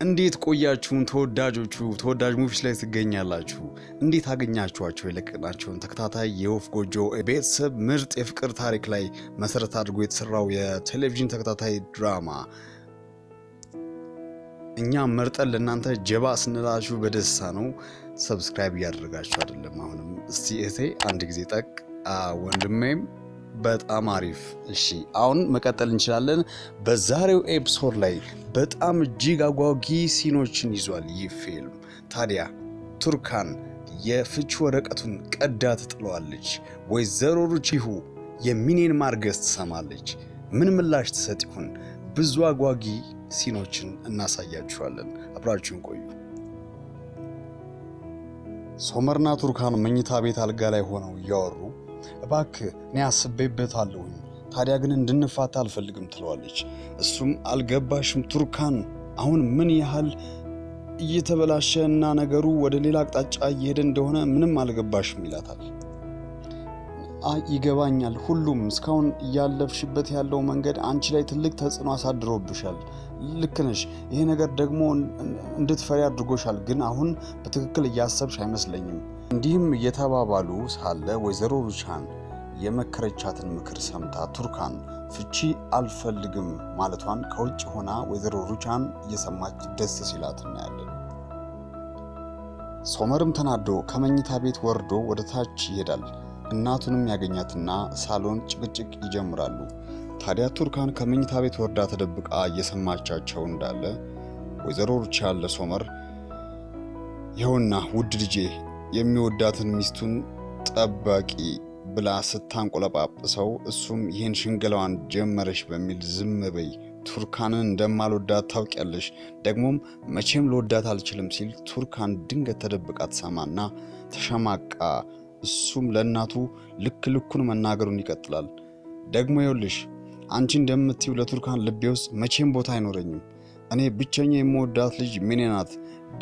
እንዴት ቆያችሁን ተወዳጆቹ ተወዳጅ ሙቪስ ላይ ትገኛላችሁ እንዴት አገኛችኋቸው የለቀናቸውን ተከታታይ የወፍ ጎጆ ቤተሰብ ምርጥ የፍቅር ታሪክ ላይ መሰረት አድርጎ የተሰራው የቴሌቪዥን ተከታታይ ድራማ እኛ መርጠን ለእናንተ ጀባ ስንላችሁ በደስታ ነው ሰብስክራይብ ያደርጋችሁ አይደለም አሁንም እስቲ እቴ አንድ ጊዜ ጠቅ ወንድሜም በጣም አሪፍ እሺ አሁን መቀጠል እንችላለን በዛሬው ኤፒሶድ ላይ በጣም እጅግ አጓጊ ሲኖችን ይዟል ይህ ፊልም ታዲያ ቱርካን የፍቺ ወረቀቱን ቀዳ ትጥለዋለች ወይዘሮ ሩቺሁ የሚኔን ማርገዝ ትሰማለች ምን ምላሽ ትሰጥ ይሆን ብዙ አጓጊ ሲኖችን እናሳያችኋለን አብራችሁን ቆዩ ሶመርና ቱርካን መኝታ ቤት አልጋ ላይ ሆነው ያወሩ እባክህ እኔ አስቤበታለሁ ታዲያ ግን እንድንፋታ አልፈልግም ትለዋለች እሱም አልገባሽም ቱርካን አሁን ምን ያህል እየተበላሸና ነገሩ ወደ ሌላ አቅጣጫ እየሄደ እንደሆነ ምንም አልገባሽም ይላታል ይገባኛል ሁሉም እስካሁን ያለፍሽበት ያለው መንገድ አንቺ ላይ ትልቅ ተጽዕኖ አሳድሮብሻል ልክ ነሽ ይሄ ነገር ደግሞ እንድትፈሪ አድርጎሻል ግን አሁን በትክክል እያሰብሽ አይመስለኝም እንዲህም እየተባባሉ ሳለ ወይዘሮ ሩቻን የመከረቻትን ምክር ሰምታ ቱርካን ፍቺ አልፈልግም ማለቷን ከውጭ ሆና ወይዘሮ ሩቻን እየሰማች ደስ ሲላት እናያለን ሶመርም ተናዶ ከመኝታ ቤት ወርዶ ወደ ታች ይሄዳል እናቱንም ያገኛትና ሳሎን ጭቅጭቅ ይጀምራሉ ታዲያ ቱርካን ከመኝታ ቤት ወርዳ ተደብቃ እየሰማቻቸው እንዳለ ወይዘሮ ሩቻን ለሶመር ይኸውና ውድ ልጄ የሚወዳትን ሚስቱን ጠባቂ ብላ ስታንቆለጳጵሰው እሱም ይሄን ሽንገላዋን ጀመረሽ በሚል ዝም በይ ቱርካንን እንደማልወዳት ታውቂያለሽ ደግሞም መቼም ልወዳት አልችልም ሲል ቱርካን ድንገት ተደብቃ ተሰማና ተሸማቃ እሱም ለእናቱ ልኩን መናገሩን ይቀጥላል ደግሞ ይኸውልሽ አንቺ እንደምትይው ለቱርካን ልቤ ውስጥ መቼም ቦታ አይኖረኝም እኔ ብቸኛ የምወዳት ልጅ ሚኔ ናት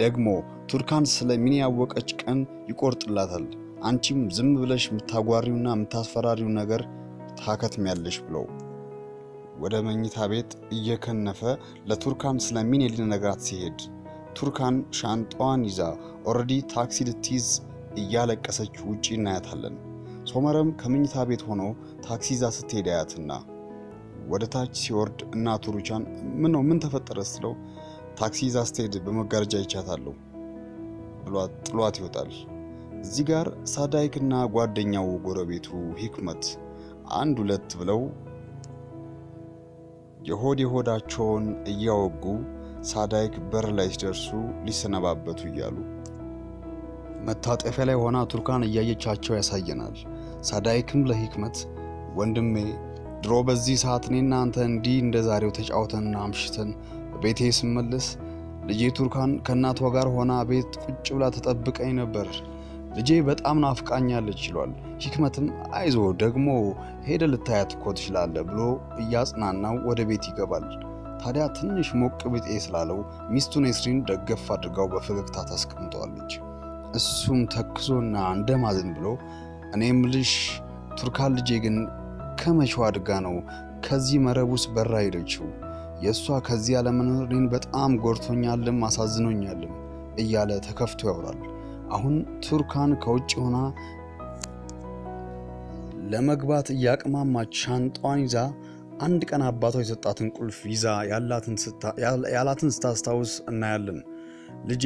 ደግሞ ቱርካን ስለ ሚኔ ያወቀች ቀን ይቆርጥላታል አንቺም ዝም ብለሽ ምታጓሪውና ምታስፈራሪው ነገር ታከትሚያለሽ ብለው ወደ መኝታ ቤት እየከነፈ ለቱርካን ስለ ሚኔ ሊነግራት ሲሄድ ቱርካን ሻንጣዋን ይዛ ኦሬዲ ታክሲ ልትይዝ እያለቀሰች ውጪ እናያታለን ሶመርም ከመኝታ ቤት ሆኖ ታክሲ ይዛ ስትሄድ ያያትና ወደ ታች ሲወርድ እናቱ ሩቻን ምን ተፈጠረ ስለው ታክሲ ይዛ ስትሄድ በመጋረጃ ይቻታለሁ ብሏት ጥሏት ይወጣል እዚህ ጋር ሳዳይክና ጓደኛው ጎረቤቱ ሂክመት አንድ ሁለት ብለው የሆዳቸውን እያወጉ ሳዳይክ በር ላይ ሲደርሱ ሊሰነባበቱ እያሉ መታጠፊያ ላይ ሆና ቱርካን እያየቻቸው ያሳየናል ሳዳይክም ለሂክመት ወንድሜ ድሮ በዚህ ሰዓት እኔና አንተ እንዲህ እንደዛሬው ተጫውተንና አምሽተን ቤቴ ስመለስ ልጄ ቱርካን ከናቷ ጋር ሆና ቤት ቁጭ ብላ ተጠብቀኝ ነበር ልጄ በጣም ናፍቃኛለች ይሏል ሂክመትም አይዞ ደግሞ ሄደ ልታያት እኮ ትችላለህ ብሎ እያጽናናው ወደ ቤት ይገባል ታዲያ ትንሽ ሞቅ ብጤ ስላለው ሚስቱ ነስሪን ደገፍ አድርጋው በፈገግታ ታስቀምጠዋለች እሱም ተክዞና እንደማዘን ብሎ እኔም ልጅ ቱርካን ልጄ ግን ከመቼው አድጋ ነው ከዚህ መረቡስ በራ ሄደችው የሷ ከዚህ ያለመኖርን በጣም ጎርቶኛልም አሳዝኖኛልም እያለ ተከፍቶ ያወራል አሁን ቱርካን ከውጭ ሆና ለመግባት ያቅማማች ሻንጣዋን ይዛ አንድ ቀን አባቷ የሰጣትን ቁልፍ ይዛ ያላትን ስታስታውስ እናያለን ልጄ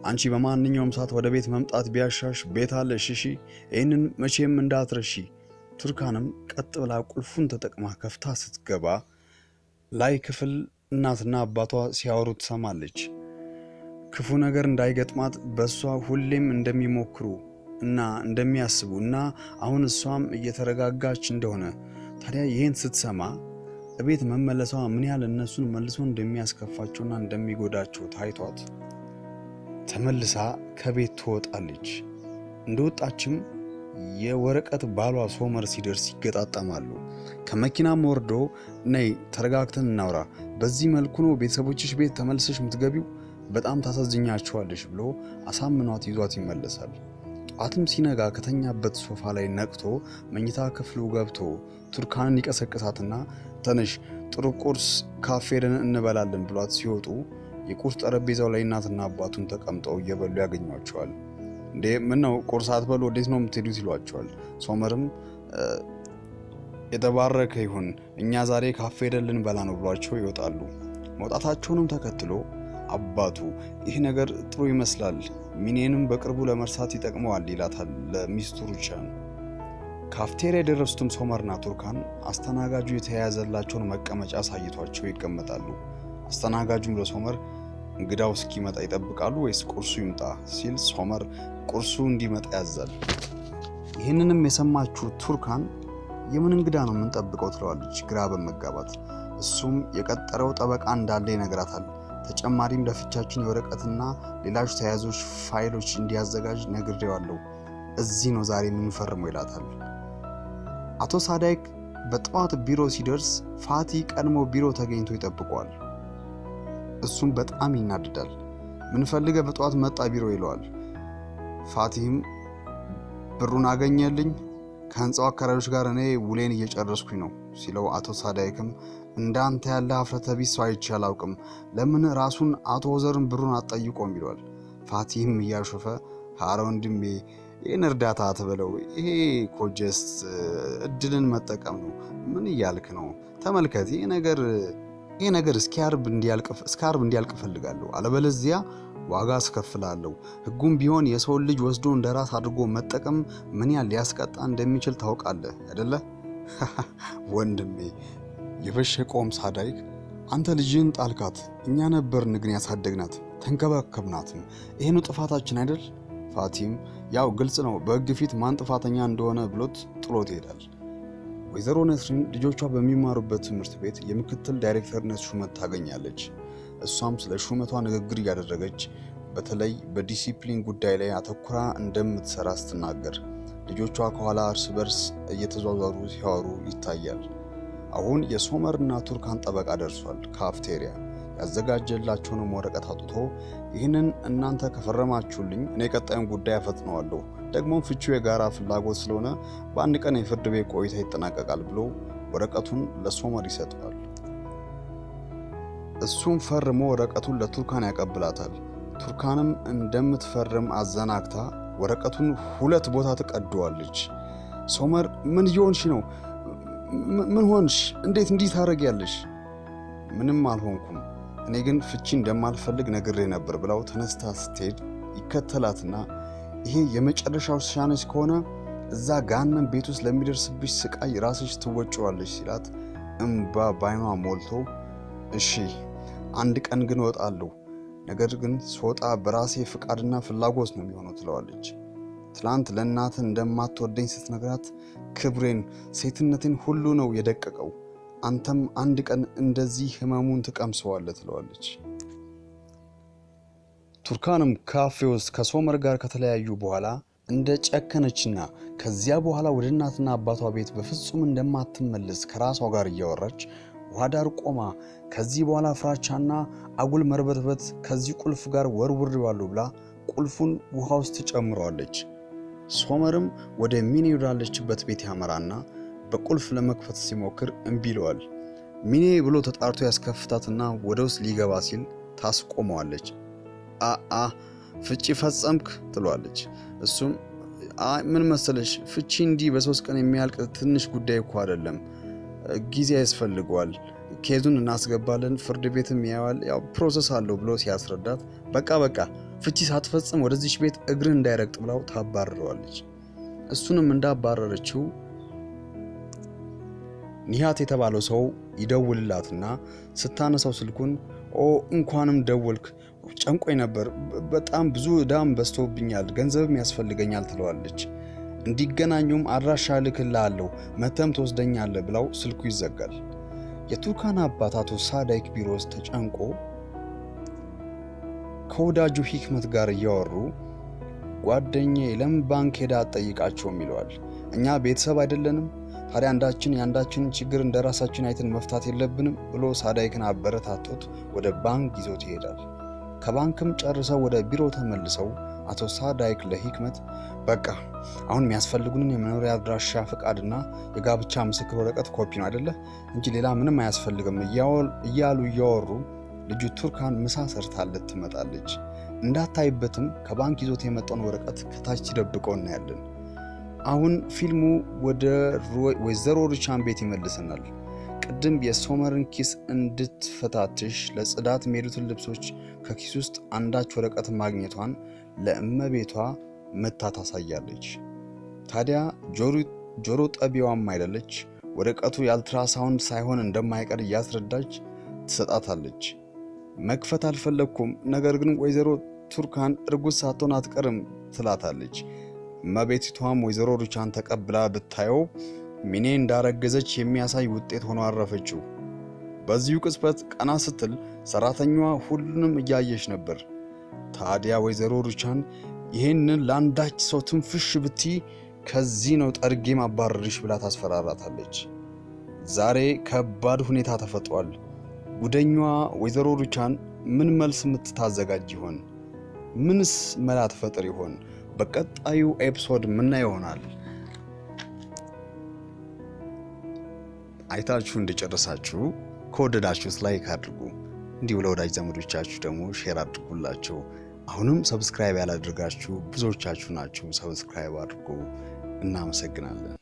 አንቺ በማንኛውም ሰዓት ወደ ቤት መምጣት ቢያሻሽ ቤት አለሽ እሺ ይሄንን መቼም እንዳትረሺ ቱርካንም ቀጥ ብላ ቁልፉን ተጠቅማ ከፍታ ስትገባ ላይ ክፍል እናትና አባቷ ሲያወሩ ትሰማለች ክፉ ነገር እንዳይገጥማት በሷ ሁሌም እንደሚሞክሩ እና እንደሚያስቡ እና አሁን እሷም እየተረጋጋች እንደሆነ ታዲያ ይሄን ስትሰማ እቤት መመለሷ ምን ያህል እነሱን መልሶ እንደሚያስከፋቸውና እንደሚጎዳቸው ታይቷት ተመልሳ ከቤት ትወጣለች እንደወጣችም የወረቀት ባሏ ሶመር ሲደርስ ይገጣጣማሉ ከመኪናም ወርዶ ነይ ተረጋግተን እናውራ በዚህ መልኩ ነው ቤተሰቦችሽ ቤት ተመልሰሽ ምትገቢው በጣም ታሳዝኛቸዋለሽ ብሎ አሳምኗት ይዟት ይመለሳል ጧትም ሲነጋ ከተኛበት ሶፋ ላይ ነቅቶ መኝታ ክፍሉ ገብቶ ቱርካንን ይቀሰቅሳትና ተነሽ ጥሩ ቁርስ ካፌ እንበላለን ብሏት ሲወጡ የቁርስ ጠረጴዛው ላይ እናትና አባቱን ተቀምጠው እየበሉ ያገኟቸዋል። እንዴ ምን ነው ቁርስ አትበሉ ወዴት ነው የምትሄዱት ይሏቸዋል። ሶመርም የተባረከ ይሁን እኛ ዛሬ ካፌ ሄደን ልንበላ ነው ብሏቸው ይወጣሉ። መውጣታቸውንም ተከትሎ አባቱ ይህ ነገር ጥሩ ይመስላል፣ ሚኔንም በቅርቡ ለመርሳት ይጠቅመዋል ይላታል ለሚስቱ ሩቻን። ካፍቴሪያ የደረሱትም ሶመርና ቱርካን አስተናጋጁ የተያያዘላቸውን መቀመጫ አሳይቷቸው ይቀመጣሉ። አስተናጋጁም ለሶመር እንግዳው እስኪመጣ ይጠብቃሉ ወይስ ቁርሱ ይምጣ ሲል ሶመር ቁርሱ እንዲመጣ ያዛል። ይህንንም የሰማችው ቱርካን የምን እንግዳ ነው የምንጠብቀው ትለዋለች ግራ በመጋባት። እሱም የቀጠረው ጠበቃ እንዳለ ይነግራታል። ተጨማሪም ለፍቻችን የወረቀትና ሌሎች ተያያዦች ፋይሎች እንዲያዘጋጅ ነግሬዋለሁ፣ እዚህ ነው ዛሬ የምንፈርመው ይላታል። አቶ ሳዳይክ በጠዋት ቢሮ ሲደርስ ፋቲ ቀድሞ ቢሮ ተገኝቶ ይጠብቀዋል። እሱም በጣም ይናደዳል። ምን ፈልገህ በጠዋት መጣ ቢሮ ይለዋል። ፋቲም ብሩን አገኘልኝ፣ ከህንፃው አከራዮች ጋር እኔ ውሌን እየጨረስኩኝ ነው ሲለው አቶ ሳዳይክም እንዳንተ ያለ ሀፍረተ ቢስ ሰው አይቼ አላውቅም፣ ለምን ራሱን አቶ ወዘርን ብሩን አትጠይቆም ይለዋል። ፋቲም እያሾፈ ኧረ ወንድሜ ይህን እርዳታ አትበለው፣ ይሄ ኮጀስት እድልን መጠቀም ነው፣ ምን እያልክ ነው? ተመልከት ይሄ ነገር እስከ ዓርብ እንዲያልቅ ፈልጋለሁ፣ አለበለዚያ ዋጋ አስከፍላለሁ። ህጉም ቢሆን የሰው ልጅ ወስዶ እንደራስ አድርጎ መጠቀም ምን ያህል ሊያስቀጣ እንደሚችል ታውቃለህ አይደለ? ወንድሜ የበሸቀውም ሳዳይክ አንተ ልጅህን ጣልካት፣ እኛ ነበርን ግን ያሳደግናት ተንከባከብናትም፣ ይሄኑ ጥፋታችን አይደል? ፋቲም ያው ግልጽ ነው በህግ ፊት ማን ጥፋተኛ እንደሆነ ብሎት ጥሎት ይሄዳል። ወይዘሮ ነስሪን ልጆቿ በሚማሩበት ትምህርት ቤት የምክትል ዳይሬክተርነት ሹመት ታገኛለች። እሷም ስለ ሹመቷ ንግግር እያደረገች በተለይ በዲሲፕሊን ጉዳይ ላይ አተኩራ እንደምትሰራ ስትናገር ልጆቿ ከኋላ እርስ በርስ እየተዟዟሩ ሲያወሩ ይታያል። አሁን የሶመርና ቱርካን ጠበቃ ደርሷል። ካፍቴሪያ ያዘጋጀላቸውንም ወረቀት አውጥቶ ይህንን እናንተ ከፈረማችሁልኝ እኔ ቀጣዩን ጉዳይ አፈጥነዋለሁ፣ ደግሞም ፍቺው የጋራ ፍላጎት ስለሆነ በአንድ ቀን የፍርድ ቤት ቆይታ ይጠናቀቃል ብሎ ወረቀቱን ለሶመር ይሰጠዋል። እሱም ፈርሞ ወረቀቱን ለቱርካን ያቀብላታል። ቱርካንም እንደምትፈርም አዘናግታ ወረቀቱን 2 ቦታ ትቀደዋለች። ሶመር ምን እየሆንሽ ነው? ምን ሆንሽ? እንዴት እንዲህ ታደርጊያለሽ? ምንም አልሆንኩም፣ እኔ ግን ፍቺ እንደማልፈልግ ነግሬ ነበር ብላው ተነስታ ስትሄድ ይከተላትና ይሄ የመጨረሻው ውሳኔሽ ከሆነ እዛ ጋንም ቤት ውስጥ ለሚደርስብሽ ስቃይ ራስሽ ትወጪዋለሽ ሲላት እንባ ባይኗ ሞልቶ እሺ አንድ ቀን ግን እወጣለሁ፣ ነገር ግን ስወጣ በራሴ ፍቃድና ፍላጎት ነው የሚሆነው ትለዋለች። ትላንት ለእናት እንደማትወደኝ ስትነግራት ክብሬን፣ ሴትነቴን ሁሉ ነው የደቀቀው፣ አንተም አንድ ቀን እንደዚህ ህመሙን ትቀምሰዋለህ ትለዋለች። ቱርካንም ካፌ ውስጥ ከሶመር ጋር ከተለያዩ በኋላ እንደ ጨከነችና ከዚያ በኋላ ወደ እናትና አባቷ ቤት በፍጹም እንደማትመለስ ከራሷ ጋር እያወራች ውሃ ዳር ቆማ ከዚህ በኋላ ፍራቻና አጉል መርበትበት ከዚህ ቁልፍ ጋር ወርውሬዋለሁ ብላ ቁልፉን ውሃ ውስጥ ጨምረዋለች። ሶመርም ወደ ሚኔ ወዳለችበት ቤት ያመራና በቁልፍ ለመክፈት ሲሞክር እምቢ ይለዋል። ሚኔ ብሎ ተጣርቶ ያስከፍታትና ወደ ውስጥ ሊገባ ሲል ታስቆመዋለች። ፍቺ ፈጸምክ ትለዋለች። እሱም ምን መሰለሽ ፍቺ እንዲህ በ3 ቀን የሚያልቅ ትንሽ ጉዳይ እኮ አይደለም፣ ጊዜ ያስፈልገዋል፣ ኬዙን እናስገባለን፣ ፍርድ ቤትም ያያዋል፣ ያው ፕሮሰስ አለው ብሎ ሲያስረዳት በቃ ፍቺ ሳትፈጽም ወደዚህ ቤት እግር እንዳይረግጥ ብላው ታባረረዋለች። እሱንም እንዳባረረችው ኒሃት የተባለው ሰው ይደውልላትና ስታነሳው ስልኩን እንኳንም ደወልክ፣ ጨንቆኝ ነበር፣ በጣም ብዙ ዕዳም በዝቶብኛል፣ ገንዘብም ያስፈልገኛል ትለዋለች። እንዲገናኙም አድራሻ ልክልሃለሁ፣ መተም ትወስደኛለህ ብላው ስልኩ ይዘጋል። የቱርካን አባት አቶ ሳዳይክ ቢሮ ውስጥ ተጨንቆ ከወዳጁ ሂክመት ጋር እያወሩ ጓደኛዬ ለምን ባንክ ሄዳ አትጠይቃቸውም ይለዋል። እኛ ቤተሰብ አይደለንም? ታዲያ የአንዳችንን ችግር እንደራሳችን አይተን መፍታት የለብንም ብሎ ሳዳይክን አበረታቶት ወደ ባንክ ይዞት ይሄዳል። ከባንክም ጨርሰው ወደ ቢሮ ተመልሰው አቶ ሳዳይክ ለሂክመት በቃ አሁን የሚያስፈልጉንን የመኖሪያ አድራሻ ፍቃድና የጋብቻ ምስክር ወረቀት ኮፒ ነው አይደለ እንጂ ሌላ ምንም አያስፈልግም እያሉ እያወሩ ልጁ ቱርካን ምሳ ሰርታለት ትመጣለች። እንዳታይበትም ከባንክ ይዞት የመጣውን ወረቀት ከታች ደብቀው እናያለን። አሁን ፊልሙ ወደ ወይዘሮ ሩቻን ቤት ይመልሰናል። ቅድም የሶመርን ኪስ እንድትፈታትሽ ለጽዳት የሚሄዱትን ልብሶች ከኪስ ውስጥ አንዳች ወረቀት ማግኘቷን ለእመቤቷ መታ ታሳያለች። ታዲያ ጆሮ ጠቢዋም አይደለች፣ ወረቀቱ የአልትራሳውንድ ሳይሆን እንደማይቀር እያስረዳች ትሰጣታለች። መክፈት አልፈለኩም፣ ነገር ግን ወይዘሮ ቱርካን እርጉዝ ሳትሆን አትቀርም ትላታለች። እመቤቷም ወይዘሮ ሩቻን ተቀብላ ብታየው ሚኔ እንዳረገዘች የሚያሳይ ውጤት ሆኖ አረፈችው። በዚሁ ቅጽበት ቀና ስትል ሰራተኛዋ ሁሉንም እያየች ነበር። ታዲያ ወይዘሮ ሩቻን ይህንን ለአንዳች ሰው ትንፍሽ ብቲ ከዚህ ነው ጠርጌ ማባረርሽ ብላ ታስፈራራታለች። ዛሬ ከባድ ሁኔታ ተፈጥሯል። ጉደኛዋ ወይዘሮ ሩቻን ምን መልስ ምትታዘጋጅ ይሆን? ምንስ መላ ትፈጥር ይሆን? በቀጣዩ ኤፒሶድ ምን ይሆናል? አይታችሁ እንደጨረሳችሁ ከወደዳችሁት ላይክ አድርጉ። እንዲሁ ለወዳጅ ዘመዶቻችሁ ደግሞ ሼር አድርጉላቸው። አሁንም ሰብስክራይብ ያላደረጋችሁ ብዙዎቻችሁ ናችሁ። ሰብስክራይብ አድርጉ። እናመሰግናለን።